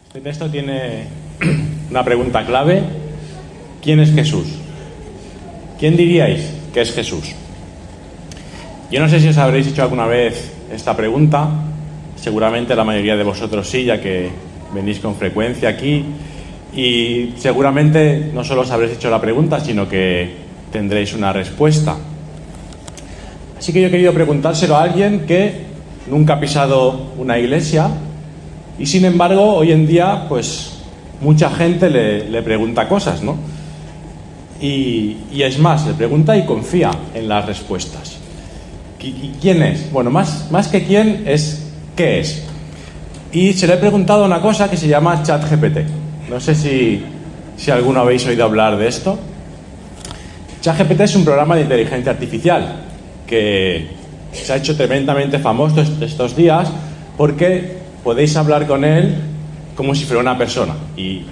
Este texto tiene una pregunta clave. ¿Quién es Jesús? ¿Quién diríais que es Jesús? Yo no sé si os habréis hecho alguna vez esta pregunta. Seguramente la mayoría de vosotros sí, ya que venís con frecuencia aquí. Y seguramente no solo os habréis hecho la pregunta, sino que tendréis una respuesta. Así que yo he querido preguntárselo a alguien que nunca ha pisado una iglesia y sin embargo hoy en día pues mucha gente le pregunta cosas, ¿no? Y es más, le pregunta y confía en las respuestas. ¿Quién es? Bueno, más que quién es qué es. Y se le he preguntado una cosa que se llama ChatGPT. No sé si alguno habéis oído hablar de esto. ChatGPT es un programa de inteligencia artificial que se ha hecho tremendamente famoso estos días porque podéis hablar con él como si fuera una persona. Y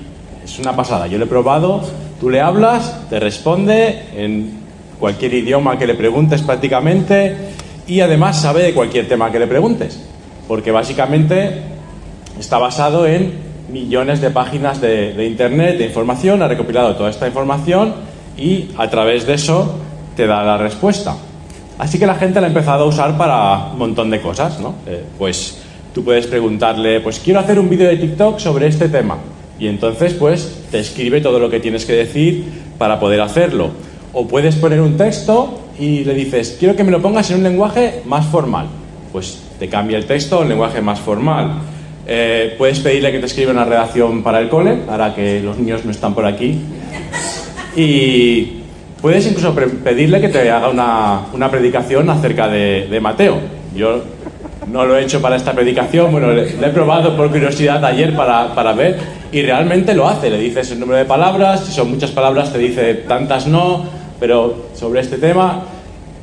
es una pasada. Yo lo he probado, tú le hablas, te responde en cualquier idioma que le preguntes prácticamente y además sabe de cualquier tema que le preguntes. Porque básicamente está basado en millones de páginas de internet, de información, ha recopilado toda esta información y a través de eso te da la respuesta. Así que la gente la ha empezado a usar para un montón de cosas, ¿no? Pues tú puedes preguntarle, pues quiero hacer un vídeo de TikTok sobre este tema. Y entonces, pues, te escribe todo lo que tienes que decir para poder hacerlo. O puedes poner un texto y le dices, quiero que me lo pongas en un lenguaje más formal. Pues te cambia el texto a un lenguaje más formal. Puedes pedirle que te escriba una redacción para el cole, ahora que los niños no están por aquí. Y puedes incluso pedirle que te haga una predicación acerca de Mateo. Yo no lo he hecho para esta predicación, bueno, le he probado por curiosidad ayer para ver y realmente lo hace. Le dices el número de palabras, si son muchas palabras te dice tantas no, pero sobre este tema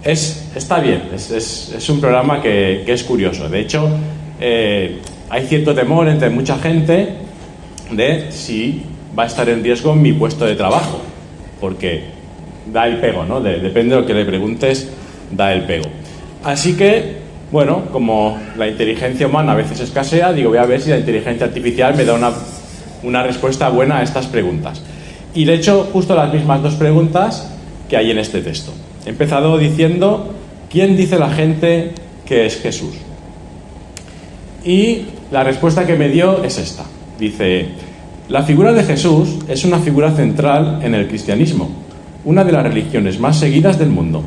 está bien, es un programa que es curioso. De hecho, hay cierto temor entre mucha gente de si va a estar en riesgo mi puesto de trabajo, porque da el pego, ¿no? Depende de lo que le preguntes, da el pego. Así que, bueno, como la inteligencia humana a veces escasea, digo, voy a ver si la inteligencia artificial me da una respuesta buena a estas preguntas. Y le he hecho justo las mismas dos preguntas que hay en este texto. He empezado diciendo, ¿quién dice la gente que es Jesús? Y la respuesta que me dio es esta. Dice, la figura de Jesús es una figura central en el cristianismo, una de las religiones más seguidas del mundo.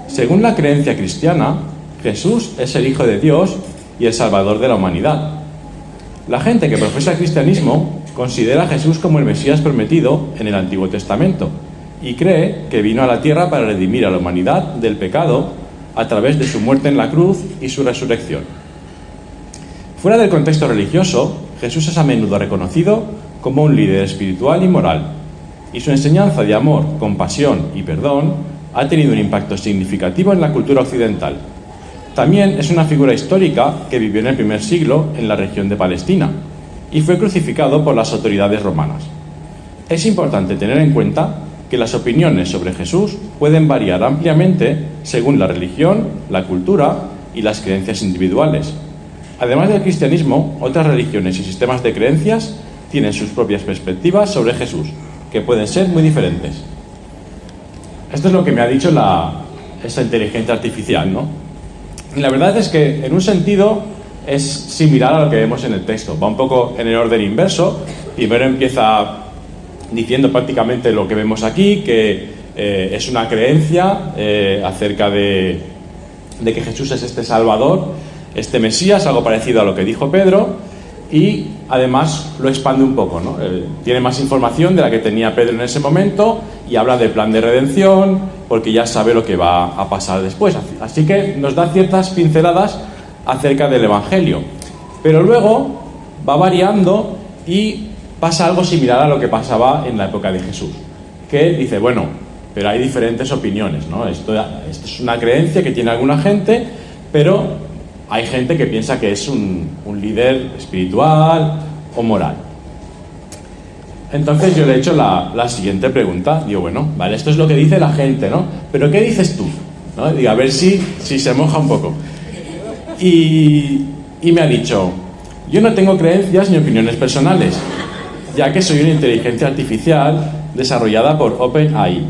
Según la creencia cristiana, Jesús es el Hijo de Dios y el Salvador de la humanidad. La gente que profesa el cristianismo considera a Jesús como el Mesías prometido en el Antiguo Testamento y cree que vino a la tierra para redimir a la humanidad del pecado a través de su muerte en la cruz y su resurrección. Fuera del contexto religioso, Jesús es a menudo reconocido como un líder espiritual y moral, y su enseñanza de amor, compasión y perdón ha tenido un impacto significativo en la cultura occidental. También es una figura histórica que vivió en el primer siglo en la región de Palestina y fue crucificado por las autoridades romanas. Es importante tener en cuenta que las opiniones sobre Jesús pueden variar ampliamente según la religión, la cultura y las creencias individuales. Además del cristianismo, otras religiones y sistemas de creencias tienen sus propias perspectivas sobre Jesús, que pueden ser muy diferentes. Esto es lo que me ha dicho esa inteligencia artificial, ¿no? Y la verdad es que, en un sentido, es similar a lo que vemos en el texto. Va un poco en el orden inverso. Primero empieza diciendo prácticamente lo que vemos aquí, que es una creencia acerca de que Jesús es este Salvador, este Mesías, algo parecido a lo que dijo Pedro, y además lo expande un poco, ¿no? Tiene más información de la que tenía Pedro en ese momento y habla del plan de redención, porque ya sabe lo que va a pasar después. Así que nos da ciertas pinceladas acerca del Evangelio. Pero luego va variando y pasa algo similar a lo que pasaba en la época de Jesús, que dice, bueno, pero hay diferentes opiniones, ¿no? Esto es una creencia que tiene alguna gente, pero hay gente que piensa que es un líder espiritual o moral. Entonces yo le he hecho la siguiente pregunta. Digo, bueno, vale, esto es lo que dice la gente, ¿no? Pero ¿qué dices tú? ¿No? Digo, a ver si se moja un poco. Y me ha dicho, Yo no tengo creencias ni opiniones personales, ya que soy una inteligencia artificial desarrollada por OpenAI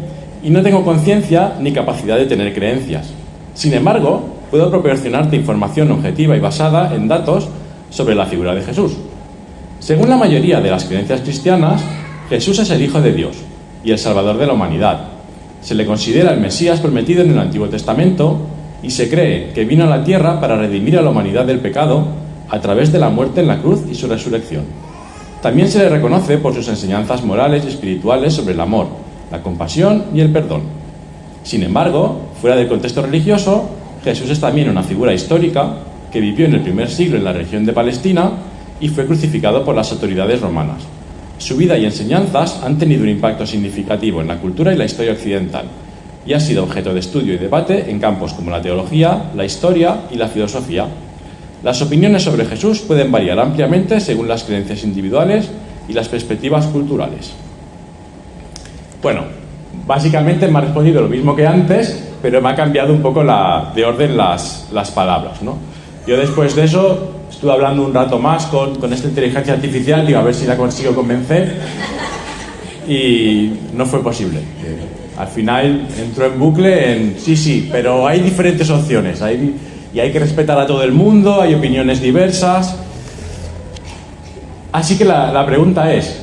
y no tengo conciencia ni capacidad de tener creencias. Sin embargo, puedo proporcionarte información objetiva y basada en datos sobre la figura de Jesús. Según la mayoría de las creencias cristianas, Jesús es el Hijo de Dios y el Salvador de la humanidad. Se le considera el Mesías prometido en el Antiguo Testamento y se cree que vino a la tierra para redimir a la humanidad del pecado a través de la muerte en la cruz y su resurrección. También se le reconoce por sus enseñanzas morales y espirituales sobre el amor, la compasión y el perdón. Sin embargo, fuera del contexto religioso, Jesús es también una figura histórica que vivió en el primer siglo en la región de Palestina y fue crucificado por las autoridades romanas. Su vida y enseñanzas han tenido un impacto significativo en la cultura y la historia occidental y ha sido objeto de estudio y debate en campos como la teología, la historia y la filosofía. Las opiniones sobre Jesús pueden variar ampliamente según las creencias individuales y las perspectivas culturales. Bueno, básicamente me ha respondido lo mismo que antes, pero me ha cambiado un poco de orden las palabras, ¿no? Yo después de eso estuve hablando un rato más con esta inteligencia artificial, digo, a ver si la consigo convencer, y no fue posible. Al final entró en bucle en sí, pero hay diferentes opciones, y hay que respetar a todo el mundo, hay opiniones diversas. Así que la pregunta es,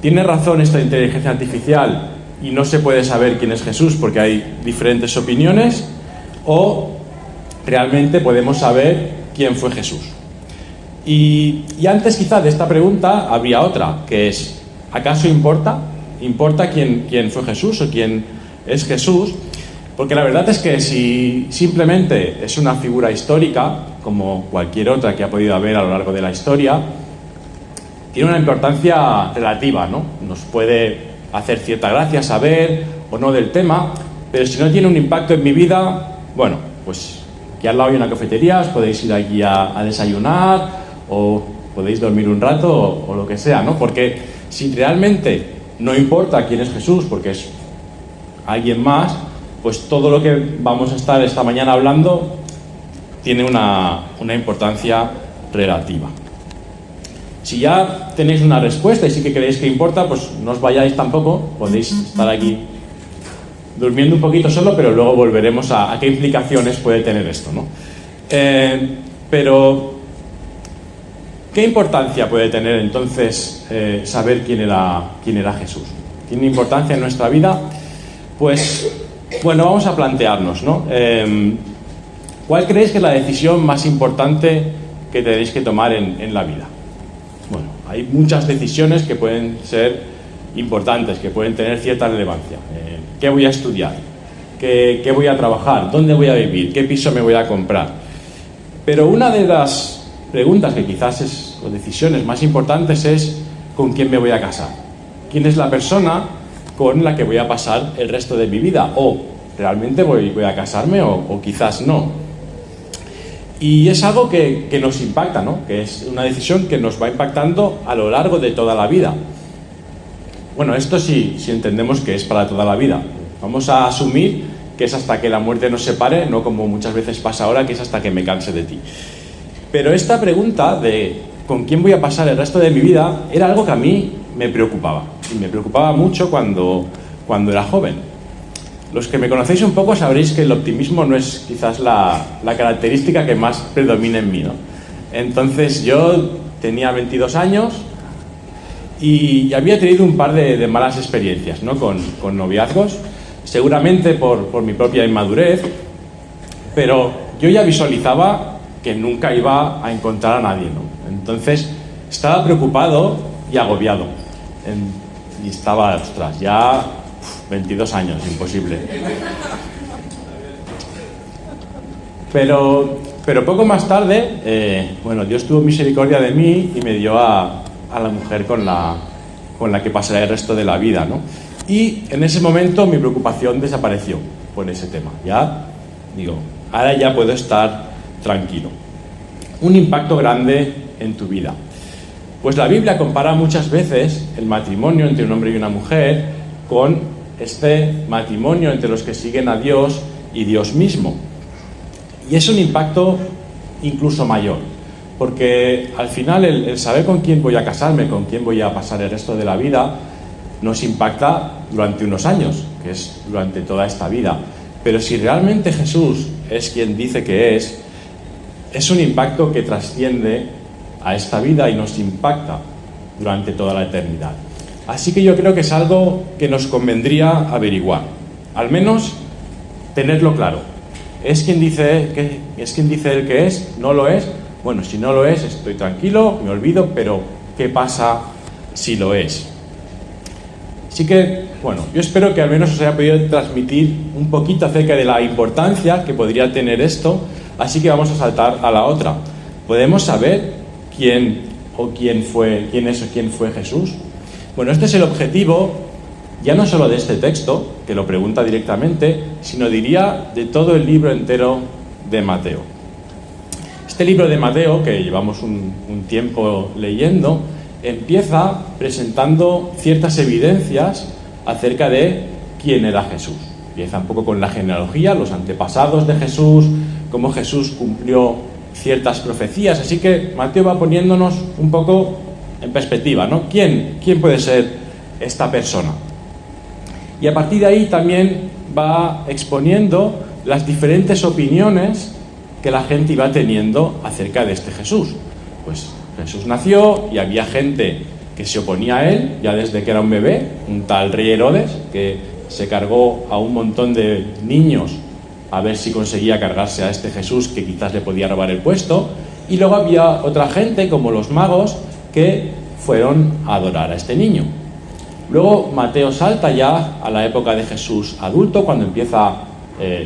¿tiene razón esta inteligencia artificial y no se puede saber quién es Jesús porque hay diferentes opiniones? ¿O realmente podemos saber quién fue Jesús? Y antes quizá de esta pregunta habría otra, que es, ¿acaso importa? ¿Importa quién fue Jesús o quién es Jesús? Porque la verdad es que si simplemente es una figura histórica, como cualquier otra que ha podido haber a lo largo de la historia, tiene una importancia relativa, ¿no? Nos puede hacer cierta gracia saber o no del tema, pero si no tiene un impacto en mi vida, bueno, pues aquí al lado hay una cafetería, os podéis ir aquí a desayunar o podéis dormir un rato o lo que sea, ¿no? Porque si realmente no importa quién es Jesús, porque es alguien más, pues todo lo que vamos a estar esta mañana hablando tiene una importancia relativa. Si ya tenéis una respuesta y sí que creéis que importa, pues no os vayáis tampoco, podéis estar aquí durmiendo un poquito solo, pero luego volveremos a qué implicaciones puede tener esto, ¿no? Pero, ¿qué importancia puede tener entonces saber quién era Jesús? ¿Tiene importancia en nuestra vida? Pues, bueno, vamos a plantearnos, ¿no? ¿Cuál creéis que es la decisión más importante que tenéis que tomar en la vida? Bueno, hay muchas decisiones que pueden ser importantes, que pueden tener cierta relevancia. ¿Qué voy a estudiar? ¿Qué voy a trabajar? ¿Dónde voy a vivir? ¿Qué piso me voy a comprar? Pero una de las preguntas que quizás o decisiones más importantes es ¿con quién me voy a casar? ¿Quién es la persona con la que voy a pasar el resto de mi vida? ¿O realmente voy a casarme o quizás no? Y es algo que nos impacta, ¿no? Que es una decisión que nos va impactando a lo largo de toda la vida. Bueno, esto sí entendemos que es para toda la vida. Vamos a asumir que es hasta que la muerte nos separe, no como muchas veces pasa ahora, que es hasta que me canse de ti. Pero esta pregunta de ¿con quién voy a pasar el resto de mi vida? Era algo que a mí me preocupaba. Y me preocupaba mucho cuando era joven. Los que me conocéis un poco sabréis que el optimismo no es quizás la característica que más predomina en mí, ¿no? Entonces yo tenía 22 años y había tenido un par de malas experiencias, ¿no? con noviazgos, seguramente por mi propia inmadurez, pero yo ya visualizaba que nunca iba a encontrar a nadie, ¿no? Entonces estaba preocupado y agobiado. Y estaba, ostras, ya 22 años, imposible. Pero poco más tarde, bueno, Dios tuvo misericordia de mí y me dio a la mujer con la que pasaré el resto de la vida, ¿no? Y en ese momento mi preocupación desapareció por ese tema. Ya, digo, ahora ya puedo estar tranquilo. Un impacto grande en tu vida. Pues la Biblia compara muchas veces el matrimonio entre un hombre y una mujer con este matrimonio entre los que siguen a Dios y Dios mismo. Y es un impacto incluso mayor, Porque al final el saber con quién voy a casarme, con quién voy a pasar el resto de la vida, nos impacta durante unos años, que es durante toda esta vida. Pero si realmente Jesús es quien dice que es un impacto que trasciende a esta vida y nos impacta durante toda la eternidad. Así que yo creo que es algo que nos convendría averiguar, al menos tenerlo claro. ¿Es quien dice él que es? ¿No lo es? Bueno, si no lo es, estoy tranquilo, me olvido, pero ¿qué pasa si lo es? Así que, bueno, yo espero que al menos os haya podido transmitir un poquito acerca de la importancia que podría tener esto, así que vamos a saltar a la otra. ¿Podemos saber quién fue Jesús? Bueno, este es el objetivo, ya no solo de este texto, que lo pregunta directamente, sino diría de todo el libro entero de Mateo. Este libro de Mateo, que llevamos un tiempo leyendo, empieza presentando ciertas evidencias acerca de quién era Jesús. Empieza un poco con la genealogía, los antepasados de Jesús, cómo Jesús cumplió ciertas profecías. Así que Mateo va poniéndonos un poco en perspectiva, ¿no? ¿Quién puede ser esta persona? Y a partir de ahí también va exponiendo las diferentes opiniones que la gente iba teniendo acerca de este Jesús. Pues Jesús nació y había gente que se oponía a él, ya desde que era un bebé, un tal rey Herodes, que se cargó a un montón de niños a ver si conseguía cargarse a este Jesús que quizás le podía robar el puesto, y luego había otra gente, como los magos, que fueron a adorar a este niño. Luego Mateo salta ya a la época de Jesús adulto, cuando empieza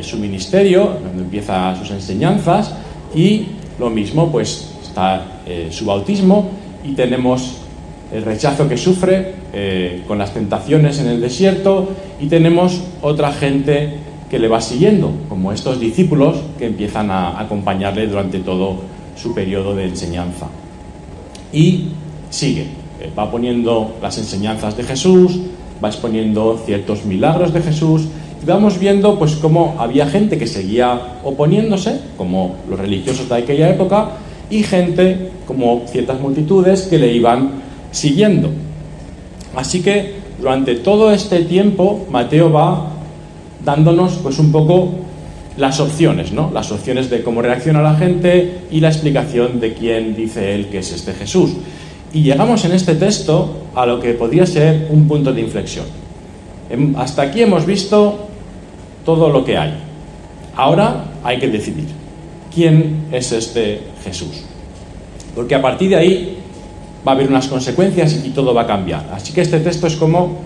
su ministerio, cuando empieza sus enseñanzas, y lo mismo, pues está su bautismo, y tenemos el rechazo que sufre con las tentaciones en el desierto, y tenemos otra gente que le va siguiendo, como estos discípulos que empiezan a acompañarle durante todo su periodo de enseñanza. Y sigue, va poniendo las enseñanzas de Jesús, va exponiendo ciertos milagros de Jesús, y vamos viendo pues cómo había gente que seguía oponiéndose, como los religiosos de aquella época, y gente, como ciertas multitudes, que le iban siguiendo. Así que durante todo este tiempo Mateo va dándonos pues un poco las opciones, ¿no? Las opciones de cómo reacciona la gente y la explicación de quién dice él que es este Jesús. Y llegamos en este texto a lo que podría ser un punto de inflexión. Hasta aquí hemos visto todo lo que hay. Ahora hay que decidir quién es este Jesús. Porque a partir de ahí va a haber unas consecuencias y todo va a cambiar. Así que este texto es como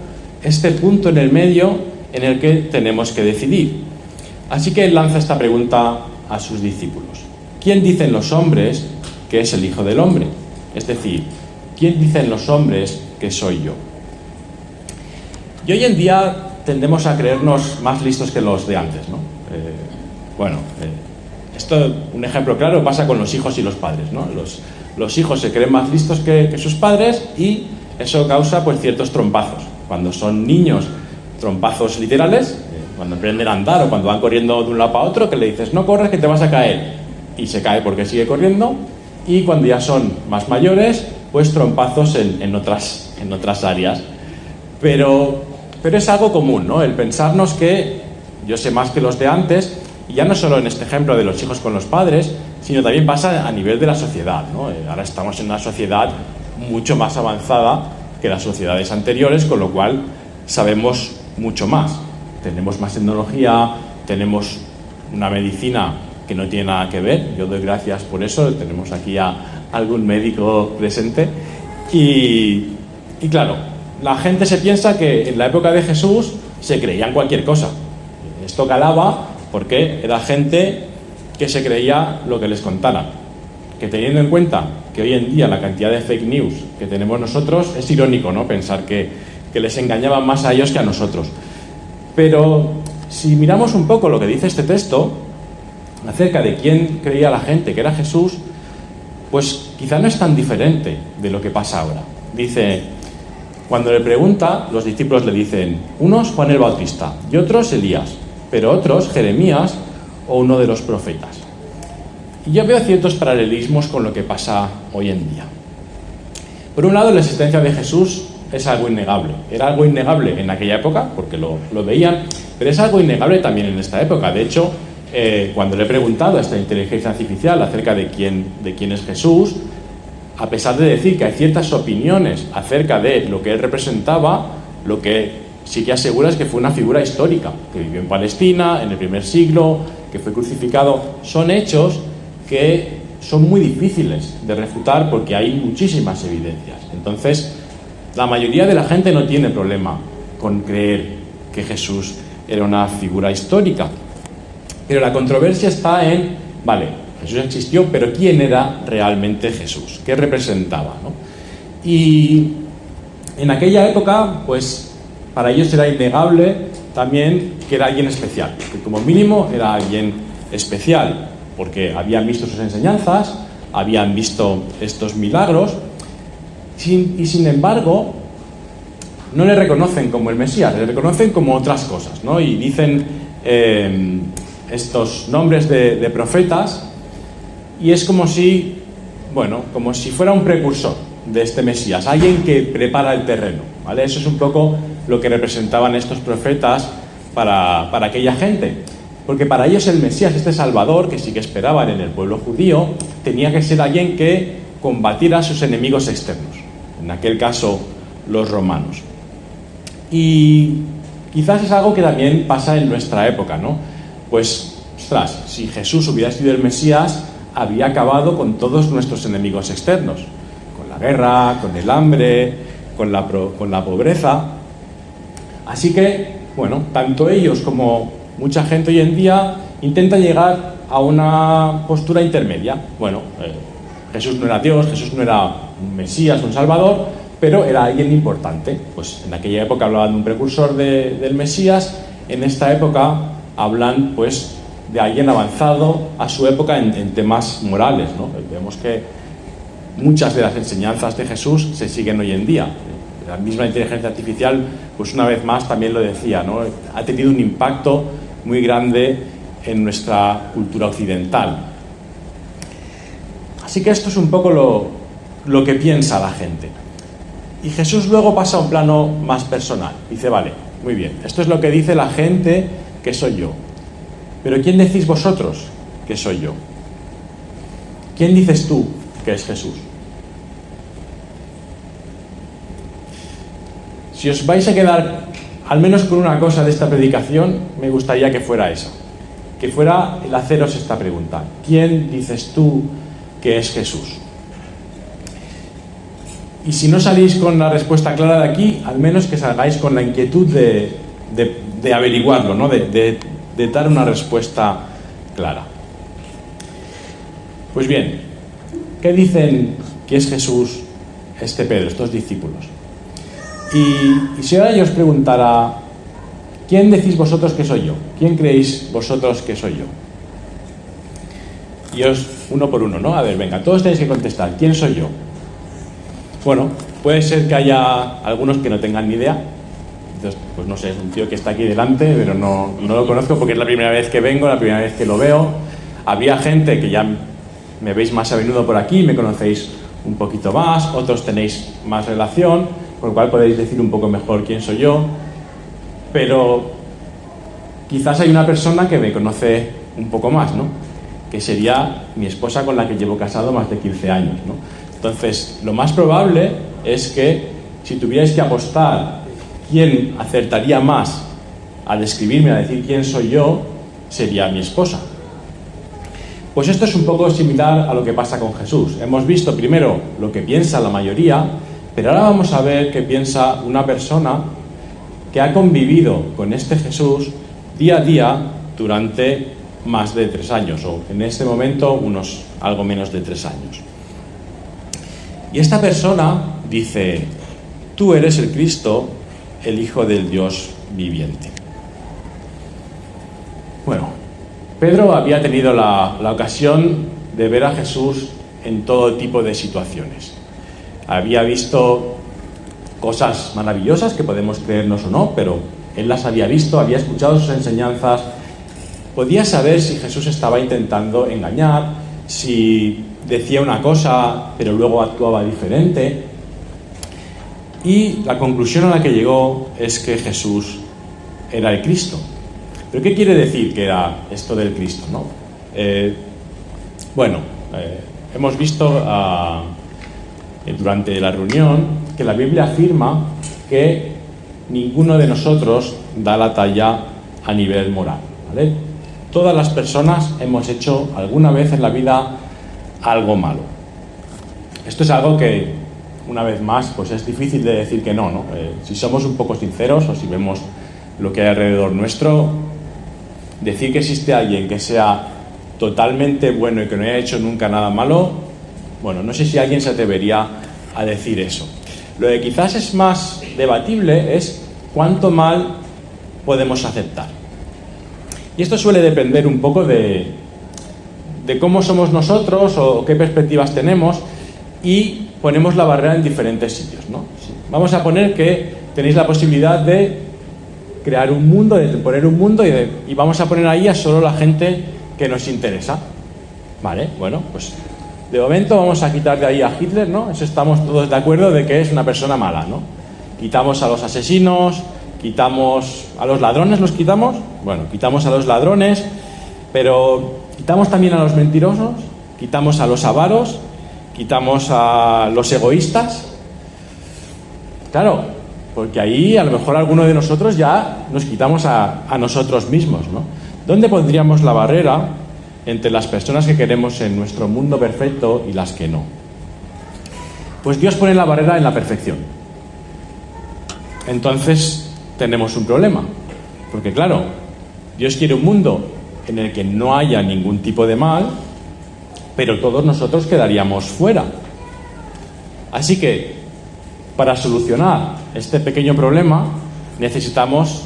este punto en el medio en el que tenemos que decidir. Así que él lanza esta pregunta a sus discípulos. ¿Quién dicen los hombres que es el Hijo del Hombre? Es decir, ¿quién dicen los hombres que soy yo? Y hoy en día tendemos a creernos más listos que los de antes, ¿no? Esto, un ejemplo claro, pasa con los hijos y los padres, ¿no? Los hijos se creen más listos que sus padres, y eso causa pues ciertos trompazos. Cuando son niños, trompazos literales, cuando aprenden a andar o cuando van corriendo de un lado para otro, que le dices no corres que te vas a caer, y se cae porque sigue corriendo. Y cuando ya son más mayores, pues trompazos en otras áreas. Pero es algo común, ¿no? El pensarnos que yo sé más que los de antes, y ya no solo en este ejemplo de los hijos con los padres, sino también pasa a nivel de la sociedad, ¿no? Ahora estamos en una sociedad mucho más avanzada que las sociedades anteriores, con lo cual sabemos mucho más. Tenemos más tecnología, tenemos una medicina que no tiene nada que ver. Yo doy gracias por eso, tenemos aquí a algún médico presente. Y claro, la gente se piensa que en la época de Jesús se creían cualquier cosa. Esto calaba porque era gente que se creía lo que les contaran. Que teniendo en cuenta que hoy en día la cantidad de fake news que tenemos nosotros, es irónico, ¿no? Pensar que les engañaban más a ellos que a nosotros. Pero si miramos un poco lo que dice este texto acerca de quién creía la gente que era Jesús, pues quizá no es tan diferente de lo que pasa ahora. Dice, cuando le pregunta, los discípulos le dicen, unos Juan el Bautista y otros Elías, pero otros Jeremías o uno de los profetas. Y yo veo ciertos paralelismos con lo que pasa hoy en día. Por un lado, la existencia de Jesús es algo innegable. Era algo innegable en aquella época, porque lo veían, pero es algo innegable también en esta época. De hecho, cuando le he preguntado a esta inteligencia artificial acerca de quién es Jesús, a pesar de decir que hay ciertas opiniones acerca de lo que él representaba, lo que sí que asegura es que fue una figura histórica, que vivió en Palestina en el primer siglo, que fue crucificado. Son hechos que son muy difíciles de refutar porque hay muchísimas evidencias. Entonces, la mayoría de la gente no tiene problema con creer que Jesús era una figura histórica. Pero la controversia está en, vale, Jesús existió, pero ¿quién era realmente Jesús? ¿Qué representaba, ¿no? Y en aquella época, pues, para ellos era innegable también que era alguien especial, que como mínimo era alguien especial, porque habían visto sus enseñanzas, habían visto estos milagros, y sin embargo, no le reconocen como el Mesías, le reconocen como otras cosas, ¿no? Y dicen estos nombres de profetas, y es como si fuera un precursor de este Mesías, alguien que prepara el terreno, ¿vale? Eso es un poco lo que representaban estos profetas para aquella gente. Porque para ellos el Mesías, este Salvador, que sí que esperaban en el pueblo judío, tenía que ser alguien que combatiera a sus enemigos externos, en aquel caso los romanos. Y quizás es algo que también pasa en nuestra época, ¿no? Pues, ostras, si Jesús hubiera sido el Mesías, había acabado con todos nuestros enemigos externos, con la guerra, con el hambre, con la pobreza. Así que, bueno, tanto ellos como mucha gente hoy en día intenta llegar a una postura intermedia. Bueno, Jesús no era Dios, Jesús no era un Mesías, un Salvador, pero era alguien importante. Pues en aquella época hablaban de un precursor del Mesías, en esta época hablan pues de alguien avanzado a su época en temas morales, ¿no? Vemos que muchas de las enseñanzas de Jesús se siguen hoy en día. La misma inteligencia artificial, pues una vez más también lo decía, ¿no? Ha tenido un impacto muy grande en nuestra cultura occidental. Así que esto es un poco lo que piensa la gente. Y Jesús luego pasa a un plano más personal. Dice, vale, muy bien, esto es lo que dice la gente que soy yo. Pero ¿quién decís vosotros que soy yo? ¿Quién dices tú que es Jesús? Si os vais a quedar al menos con una cosa de esta predicación, me gustaría que fuera esa. Que fuera el haceros esta pregunta. ¿Quién dices tú que es Jesús? Y si no salís con la respuesta clara de aquí, al menos que salgáis con la inquietud de averiguarlo, ¿no? De dar una respuesta clara. Pues bien, ¿qué dicen que es Jesús Pedro, estos discípulos? Y si ahora yo os preguntara, ¿quién decís vosotros que soy yo? ¿Quién creéis vosotros que soy yo? Y os, uno por uno, ¿no? A ver, venga, todos tenéis que contestar, ¿quién soy yo? Bueno, puede ser que haya algunos que no tengan ni idea. Entonces, pues no sé, es un tío que está aquí delante, pero no lo conozco porque es la primera vez que vengo, la primera vez que lo veo. Había gente que ya me veis más a menudo por aquí, me conocéis un poquito más, otros tenéis más relación, por lo cual podéis decir un poco mejor quién soy yo. Pero quizás hay una persona que me conoce un poco más, ¿no? Que sería mi esposa, con la que llevo casado más de 15 años, ¿no? Entonces, lo más probable es que si tuvierais que apostar quién acertaría más a describirme, a decir quién soy yo, sería mi esposa. Pues esto es un poco similar a lo que pasa con Jesús. Hemos visto primero lo que piensa la mayoría, pero ahora vamos a ver qué piensa una persona que ha convivido con este Jesús día a día durante más de 3 años, o en este momento algo menos de 3 años. Y esta persona dice, tú eres el Cristo, el Hijo del Dios viviente. Bueno, Pedro había tenido la ocasión de ver a Jesús en todo tipo de situaciones. Había visto cosas maravillosas que podemos creernos o no, pero él las había visto, había escuchado sus enseñanzas, podía saber si Jesús estaba intentando engañar, si decía una cosa pero luego actuaba diferente. Y la conclusión a la que llegó es que Jesús era el Cristo. ¿Pero qué quiere decir que era esto del Cristo, no? Hemos visto durante la reunión que la Biblia afirma que ninguno de nosotros da la talla a nivel moral, ¿vale? Todas las personas hemos hecho alguna vez en la vida algo malo. Esto es algo que, una vez más, pues es difícil de decir que no, ¿no? Si somos un poco sinceros o si vemos lo que hay alrededor nuestro, decir que existe alguien que sea totalmente bueno y que no haya hecho nunca nada malo, bueno, no sé si alguien se atrevería a decir eso. Lo que quizás es más debatible es cuánto mal podemos aceptar. Y esto suele depender un poco de cómo somos nosotros o qué perspectivas tenemos, y ponemos la barrera en diferentes sitios, ¿no? Vamos a poner que tenéis la posibilidad de crear un mundo, de poner un mundo y vamos a poner ahí a solo la gente que nos interesa. Vale, bueno, pues de momento vamos a quitar de ahí a Hitler, ¿no? Eso estamos todos de acuerdo de que es una persona mala, ¿no? Quitamos a los asesinos, quitamos a los ladrones, ¿los quitamos? Bueno, quitamos a los ladrones, pero quitamos también a los mentirosos, quitamos a los avaros, quitamos a los egoístas. Claro, porque ahí a lo mejor alguno de nosotros ya nos quitamos a nosotros mismos, ¿no? ¿Dónde pondríamos la barrera entre las personas que queremos en nuestro mundo perfecto y las que no? Pues Dios pone la barrera en la perfección. Entonces tenemos un problema, porque claro, Dios quiere un mundo en el que no haya ningún tipo de mal, pero todos nosotros quedaríamos fuera. Así que, para solucionar este pequeño problema, necesitamos,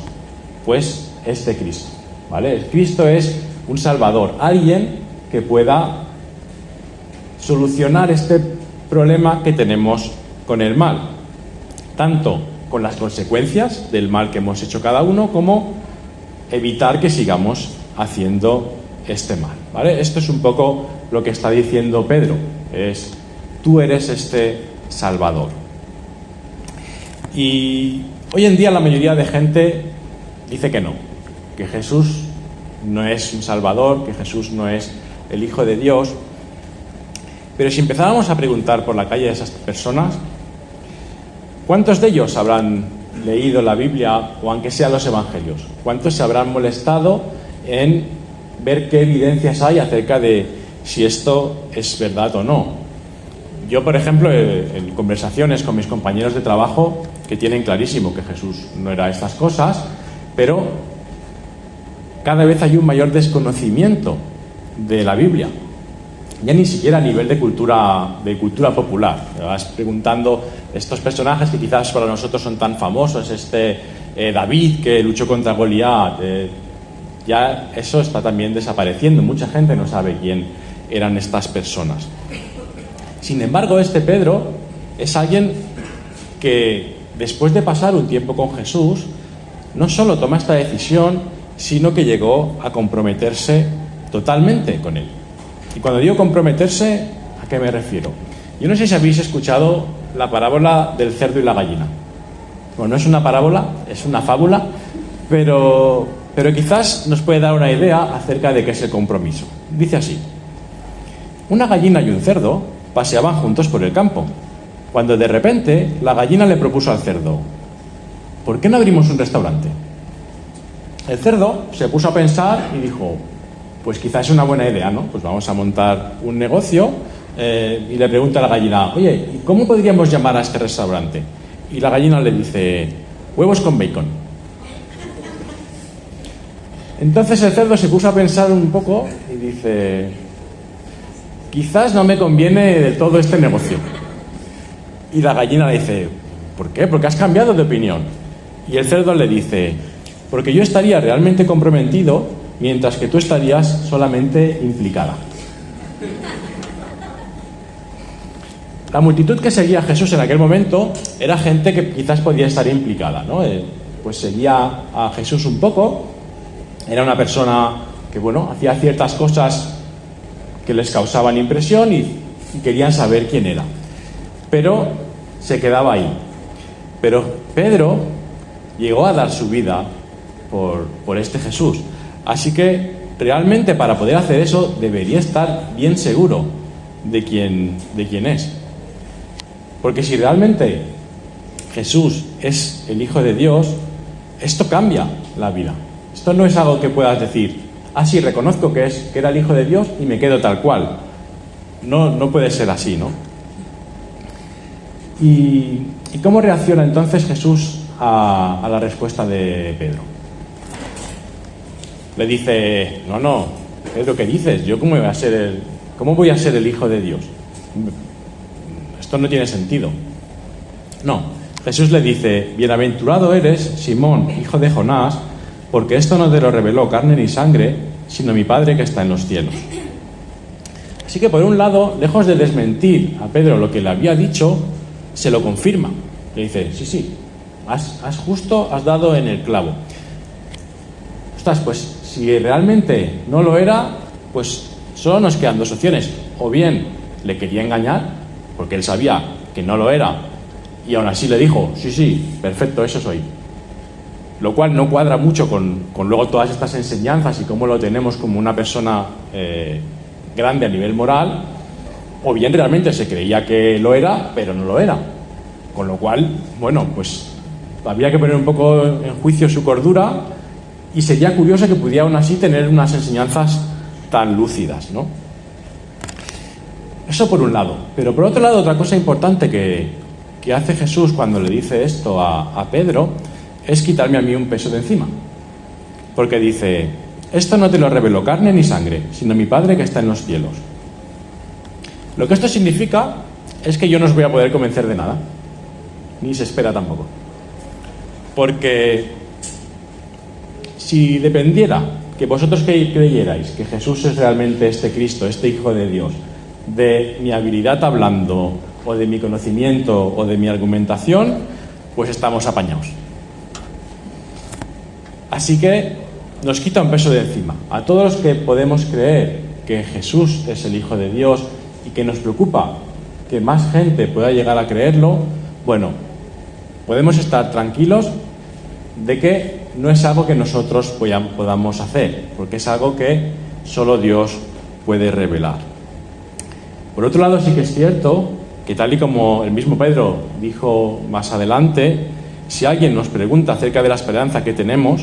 pues, este Cristo, ¿vale? El Cristo es un Salvador, alguien que pueda solucionar este problema que tenemos con el mal, tanto con las consecuencias del mal que hemos hecho cada uno, como evitar que sigamos haciendo este mal, ¿vale? Esto es un poco lo que está diciendo Pedro, es: tú eres este Salvador. Y hoy en día la mayoría de gente dice que no, que Jesús no es un Salvador, que Jesús no es el Hijo de Dios. Pero si empezáramos a preguntar por la calle a esas personas, ¿cuántos de ellos habrán leído la Biblia o aunque sea los Evangelios? ¿Cuántos se habrán molestado en ver qué evidencias hay acerca de si esto es verdad o no? Yo, por ejemplo, en conversaciones con mis compañeros de trabajo, que tienen clarísimo que Jesús no era estas cosas, pero cada vez hay un mayor desconocimiento de la Biblia. Ya ni siquiera a nivel de cultura popular. Te vas preguntando estos personajes que quizás para nosotros son tan famosos, David que luchó contra Goliat, ya eso está también desapareciendo. Mucha gente no sabe quién eran estas personas. Sin embargo, este Pedro es alguien que, después de pasar un tiempo con Jesús, no solo toma esta decisión, sino que llegó a comprometerse totalmente con él. Y cuando digo comprometerse, ¿a qué me refiero? Yo no sé si habéis escuchado la parábola del cerdo y la gallina. Bueno, no es una parábola, es una fábula, pero quizás nos puede dar una idea acerca de qué es el compromiso. Dice así: una gallina y un cerdo paseaban juntos por el campo, cuando de repente la gallina le propuso al cerdo: ¿por qué no abrimos un restaurante? El cerdo se puso a pensar y dijo: pues quizás es una buena idea, ¿no? Pues vamos a montar un negocio. Y le pregunta a la gallina: oye, ¿y cómo podríamos llamar a este restaurante? Y la gallina le dice: huevos con bacon. Entonces el cerdo se puso a pensar un poco y dice: quizás no me conviene del todo este negocio. Y la gallina le dice: ¿por qué? Porque has cambiado de opinión. Y el cerdo le dice: porque yo estaría realmente comprometido, mientras que tú estarías solamente implicada. La multitud que seguía a Jesús en aquel momento era gente que quizás podía estar implicada, ¿no? Pues seguía a Jesús un poco. Era una persona que, bueno, hacía ciertas cosas que les causaban impresión y querían saber quién era. Pero se quedaba ahí. Pero Pedro llegó a dar su vida por este Jesús. Así que realmente para poder hacer eso debería estar bien seguro de quién es. Porque si realmente Jesús es el Hijo de Dios, esto cambia la vida. Esto no es algo que puedas decir, sí, reconozco que era el Hijo de Dios y me quedo tal cual. No puede ser así, ¿no? ¿Y cómo reacciona entonces Jesús a la respuesta de Pedro? Le dice, no, Pedro, ¿qué dices? ¿Yo cómo voy a ser el Hijo de Dios? Esto no tiene sentido. No, Jesús le dice, bienaventurado eres, Simón, hijo de Jonás, porque esto no te lo reveló carne ni sangre, sino mi Padre que está en los cielos. Así que por un lado, lejos de desmentir a Pedro lo que le había dicho, se lo confirma. Le dice, sí, has dado en el clavo. Ostras, pues si realmente no lo era, pues solo nos quedan dos opciones. O bien le quería engañar, porque él sabía que no lo era, y aún así le dijo, sí, perfecto, eso soy. Lo cual no cuadra mucho con luego todas estas enseñanzas y cómo lo tenemos como una persona grande a nivel moral, o bien realmente se creía que lo era, pero no lo era. Con lo cual, bueno, pues habría que poner un poco en juicio su cordura, y sería curioso que pudiera aún así tener unas enseñanzas tan lúcidas, ¿no? Eso por un lado. Pero por otro lado, otra cosa importante que hace Jesús cuando le dice esto a Pedro es quitarme a mí un peso de encima. Porque dice, esto no te lo reveló carne ni sangre, sino mi Padre que está en los cielos. Lo que esto significa es que yo no os voy a poder convencer de nada, ni se espera tampoco. Porque si dependiera que vosotros creyerais que Jesús es realmente este Cristo, este Hijo de Dios, de mi habilidad hablando, o de mi conocimiento, o de mi argumentación, pues estamos apañados. Así que nos quita un peso de encima. A todos los que podemos creer que Jesús es el Hijo de Dios y que nos preocupa que más gente pueda llegar a creerlo, bueno, podemos estar tranquilos de que no es algo que nosotros podamos hacer, porque es algo que solo Dios puede revelar. Por otro lado, sí que es cierto que, tal y como el mismo Pedro dijo más adelante, si alguien nos pregunta acerca de la esperanza que tenemos,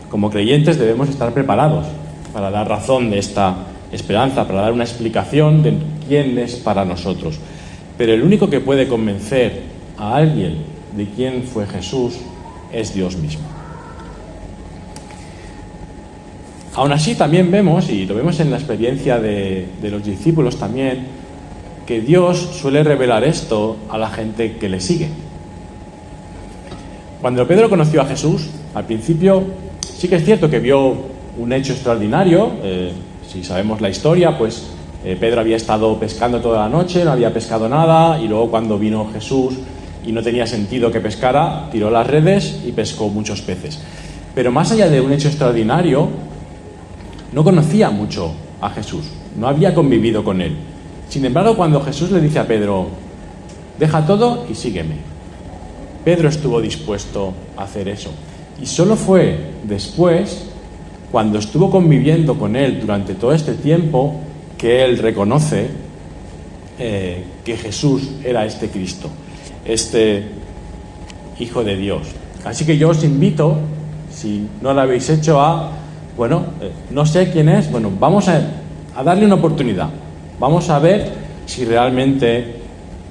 como creyentes debemos estar preparados para dar razón de esta esperanza, para dar una explicación de quién es para nosotros. Pero el único que puede convencer a alguien de quién fue Jesús es Dios mismo. Aún así también vemos, y lo vemos en la experiencia de los discípulos también, que Dios suele revelar esto a la gente que le sigue. Cuando Pedro conoció a Jesús, al principio sí que es cierto que vio un hecho extraordinario. Si sabemos la historia, pues Pedro había estado pescando toda la noche, no había pescado nada, y luego cuando vino Jesús y no tenía sentido que pescara, tiró las redes y pescó muchos peces. Pero más allá de un hecho extraordinario, no conocía mucho a Jesús, no había convivido con él. Sin embargo, cuando Jesús le dice a Pedro, deja todo y sígueme, Pedro estuvo dispuesto a hacer eso. Y solo fue después, cuando estuvo conviviendo con él durante todo este tiempo, que él reconoce que Jesús era este Cristo, este Hijo de Dios. Así que yo os invito, si no lo habéis hecho, no sé quién es, vamos a darle una oportunidad. Vamos a ver si realmente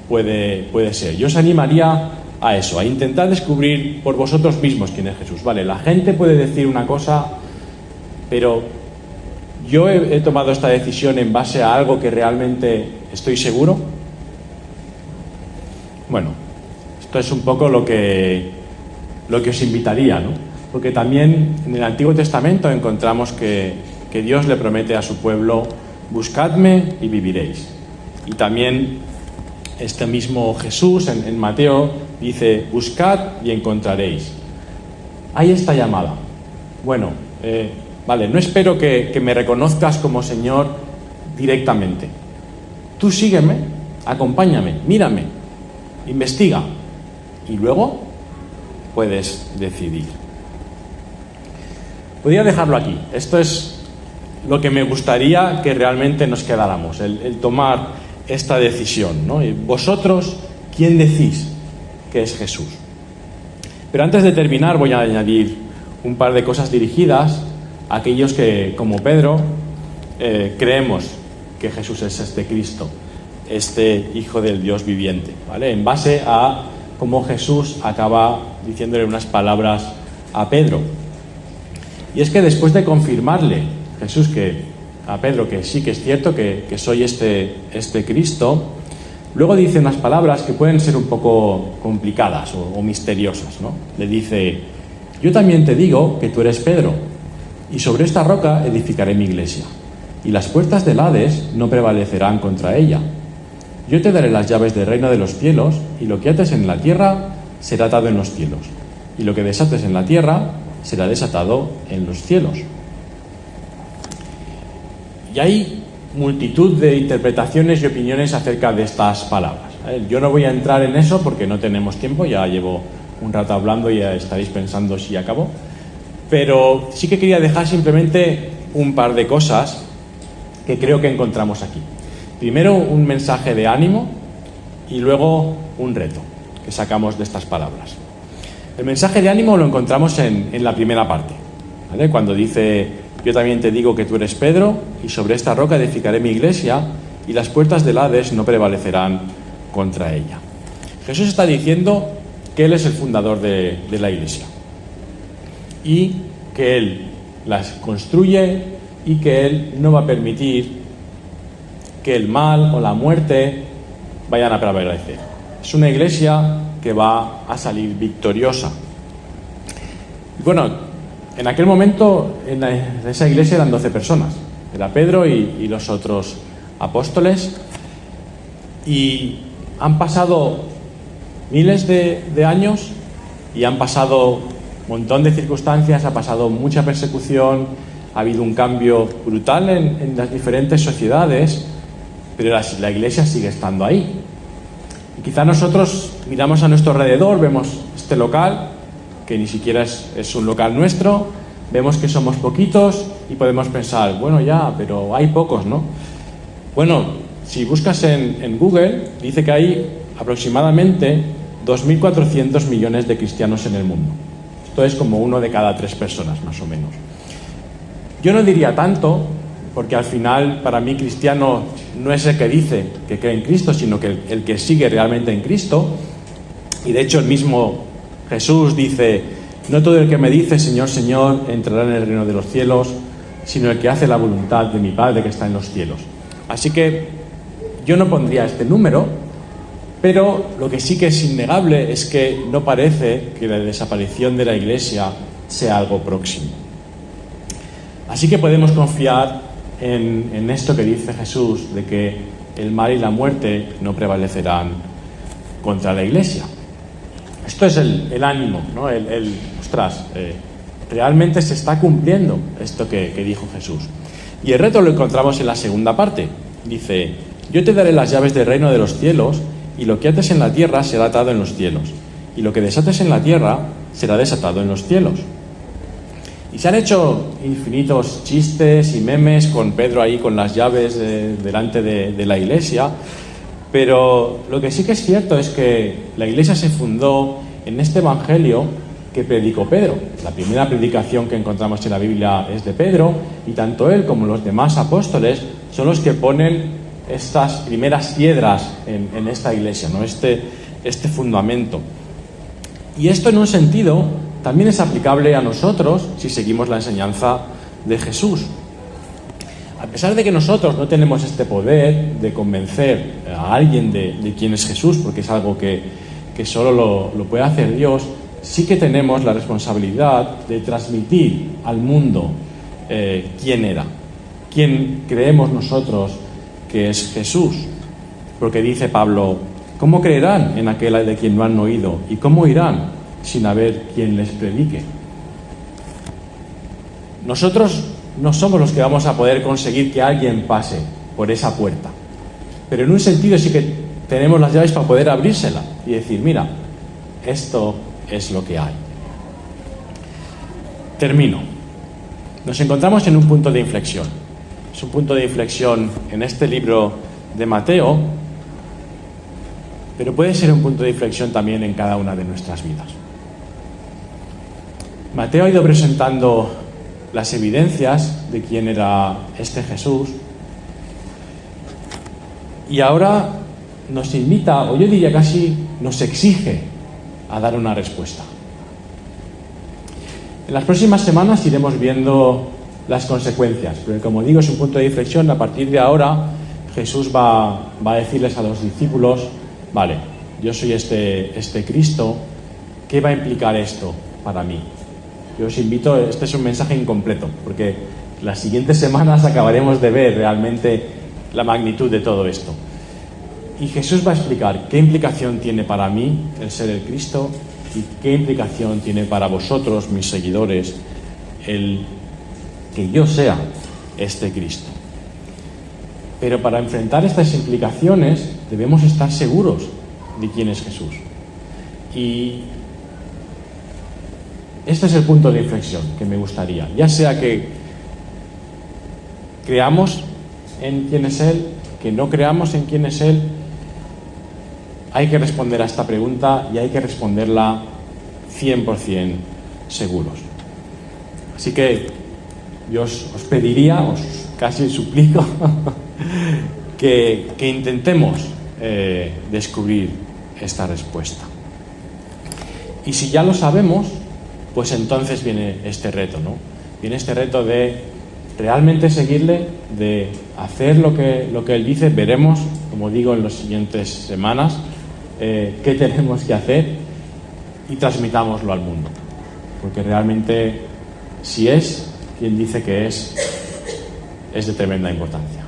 puede ser. Yo os animaría a eso, a intentar descubrir por vosotros mismos quién es Jesús. Vale, la gente puede decir una cosa, pero yo he tomado esta decisión en base a algo que realmente estoy seguro. Bueno, esto es un poco lo que os invitaría, ¿no? Porque también en el Antiguo Testamento encontramos que Dios le promete a su pueblo, buscadme y viviréis. Y también este mismo Jesús en Mateo dice, buscad y encontraréis. Hay esta llamada. Bueno, vale, no espero que me reconozcas como Señor directamente. Tú sígueme, acompáñame, mírame, investiga y luego puedes decidir. Podría dejarlo aquí. Esto es lo que me gustaría que realmente nos quedáramos, el tomar esta decisión, ¿no? Y vosotros, ¿quién decís que es Jesús? Pero antes de terminar voy a añadir un par de cosas dirigidas a aquellos que, como Pedro, creemos que Jesús es este Cristo, este Hijo del Dios viviente, ¿vale? En base a cómo Jesús acaba diciéndole unas palabras a Pedro. Y es que después de confirmarle Jesús a Pedro que sí que es cierto que soy este Cristo, luego dice unas palabras que pueden ser un poco complicadas o misteriosas, ¿no? Le dice: yo también te digo que tú eres Pedro, y sobre esta roca edificaré mi iglesia, y las puertas del Hades no prevalecerán contra ella. Yo te daré las llaves del reino de los cielos, y lo que ates en la tierra será atado en los cielos, y lo que desates en la tierra será desatado en los cielos. Y hay multitud de interpretaciones y opiniones acerca de estas palabras. Yo no voy a entrar en eso porque no tenemos tiempo, ya llevo un rato hablando y ya estaréis pensando si acabo. Pero sí que quería dejar simplemente un par de cosas que creo que encontramos aquí. Primero, un mensaje de ánimo y luego un reto que sacamos de estas palabras. El mensaje de ánimo lo encontramos en la primera parte, ¿vale? Cuando dice: yo también te digo que tú eres Pedro, y sobre esta roca edificaré mi iglesia, y las puertas del Hades no prevalecerán contra ella. Jesús está diciendo que Él es el fundador de la iglesia y que Él las construye y que Él no va a permitir que el mal o la muerte vayan a prevalecer. Es una iglesia que va a salir victoriosa. Y bueno, en aquel momento en esa iglesia eran 12 personas. Era Pedro y los otros apóstoles. Y han pasado miles de años y han pasado un montón de circunstancias, ha pasado mucha persecución, ha habido un cambio brutal en las diferentes sociedades, pero la iglesia sigue estando ahí. Y quizá nosotros miramos a nuestro alrededor, vemos este local, que ni siquiera es un local nuestro, vemos que somos poquitos y podemos pensar: bueno, ya, pero hay pocos, ¿no? Bueno, si buscas en Google, dice que hay aproximadamente 2.400 millones de cristianos en el mundo. Esto es como 1 de cada 3 personas, más o menos. Yo no diría tanto, porque al final, para mí, cristiano no es el que dice que cree en Cristo, sino que el que sigue realmente en Cristo. Y de hecho el mismo Jesús dice: no todo el que me dice Señor, Señor entrará en el reino de los cielos, sino el que hace la voluntad de mi Padre que está en los cielos. Así que yo no pondría este número, pero lo que sí que es innegable es que no parece que la desaparición de la iglesia sea algo próximo. Así que podemos confiar en esto que dice Jesús, de que el mal y la muerte no prevalecerán contra la iglesia. Esto es el ánimo, ¿no? Realmente se está cumpliendo esto que dijo Jesús. Y el reto lo encontramos en la segunda parte. Dice: yo te daré las llaves del reino de los cielos, y lo que ates en la tierra será atado en los cielos, y lo que desates en la tierra será desatado en los cielos. Y se han hecho infinitos chistes y memes con Pedro ahí con las llaves delante de la iglesia, pero lo que sí que es cierto es que la iglesia se fundó en este evangelio que predicó Pedro. La primera predicación que encontramos en la Biblia es de Pedro, y tanto él como los demás apóstoles son los que ponen estas primeras piedras en esta iglesia, ¿no? Este fundamento. Y esto, en un sentido, también es aplicable a nosotros si seguimos la enseñanza de Jesús. A pesar de que nosotros no tenemos este poder de convencer a alguien de quién es Jesús, porque es algo que solo lo puede hacer Dios, sí que tenemos la responsabilidad de transmitir al mundo quién era, quién creemos nosotros que es Jesús. Porque dice Pablo: ¿cómo creerán en aquel de quien no han oído? ¿Y cómo irán sin haber quien les predique? Nosotros no somos los que vamos a poder conseguir que alguien pase por esa puerta. Pero en un sentido sí que tenemos las llaves para poder abrírsela y decir, mira, esto es lo que hay. Termino. Nos encontramos en un punto de inflexión. Es un punto de inflexión en este libro de Mateo, pero puede ser un punto de inflexión también en cada una de nuestras vidas. Mateo ha ido presentando las evidencias de quién era este Jesús y ahora nos invita, o yo diría casi nos exige, a dar una respuesta. En las próximas semanas iremos viendo las consecuencias, pero como digo, es un punto de inflexión. A partir de ahora Jesús va a decirles a los discípulos, vale, yo soy este Cristo, ¿qué va a implicar esto para mí? Yo os invito, este es un mensaje incompleto, porque las siguientes semanas acabaremos de ver realmente la magnitud de todo esto. Y Jesús va a explicar qué implicación tiene para mí el ser el Cristo y qué implicación tiene para vosotros, mis seguidores, el que yo sea este Cristo. Pero para enfrentar estas implicaciones debemos estar seguros de quién es Jesús. Y este es el punto de inflexión que me gustaría. Ya sea que creamos en quién es Él, que no creamos en quién es Él, hay que responder a esta pregunta y hay que responderla 100% seguros. Así que yo os pediría, os casi suplico, que intentemos descubrir esta respuesta. Y si ya lo sabemos, pues entonces viene este reto, ¿no? Viene este reto de realmente seguirle, de hacer lo que Él dice. Veremos, como digo, en las siguientes semanas, qué tenemos que hacer y transmitámoslo al mundo. Porque realmente, si es quien dice que es de tremenda importancia.